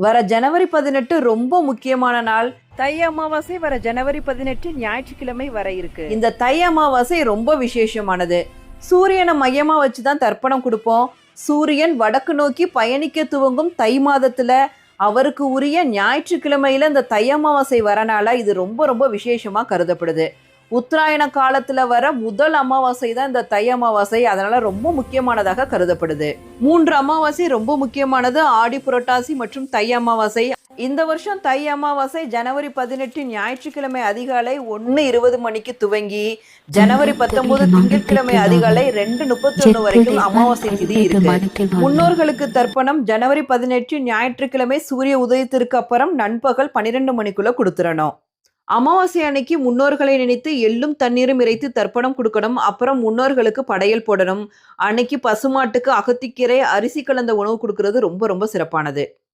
வர ஜனவரி 18 ரொம்ப முக்கியமான நாள். தை அமாவாசை வர ஜனவரி 18 ஞாயிற்றுக்கிழமை வர இருக்கு. இந்த தை அமாவாசை ரொம்ப விசேஷமானது. சூரியனை மையமா வச்சு தான் தர்ப்பணம் கொடுப்போம். சூரியன் வடக்கு நோக்கி பயணிக்க துவங்கும் தை மாதத்துல அவருக்கு உரிய ஞாயிற்றுக்கிழமையில இந்த தை அமாவாசை வரனால இது ரொம்ப ரொம்ப விசேஷமா கருதப்படுது. உத்தராயண காலத்துல வர முதல் அமாவாசை தான் இந்த தை அமாவாசை. அதனால ரொம்ப முக்கியமானதாக கருதப்படுது. 3 அமாவாசை ரொம்ப முக்கியமானது. ஆடி, புரட்டாசி மற்றும் தை அமாவாசை. இந்த வருஷம் தை அமாவாசை ஜனவரி 18 ஞாயிற்றுக்கிழமை அதிகாலை 1:20 மணிக்கு துவங்கி ஜனவரி 19 திங்கட்கிழமை அதிகாலை 2:31 வரைக்கும் அமாவாசை திதி இருக்கு. முன்னோர்களுக்கு தர்ப்பணம் ஜனவரி 18 ஞாயிற்றுக்கிழமை சூரிய உதயத்திற்கு அப்புறம் நண்பகல் 12 மணிக்குள்ள கொடுத்துடணும். அமாவாசை அன்னைக்கு முன்னோர்களை நினைத்து எள்ளும் தண்ணீரும் இறைத்து தர்ப்பணம் கொடுக்கணும். அப்புறம் முன்னோர்களுக்கு படையல் போடணும். அன்னைக்கு பசுமாட்டுக்கு அகத்திக்கீரை, அரிசி கலந்த உணவு கொடுக்கறது ரொம்ப ரொம்ப சிறப்பானது.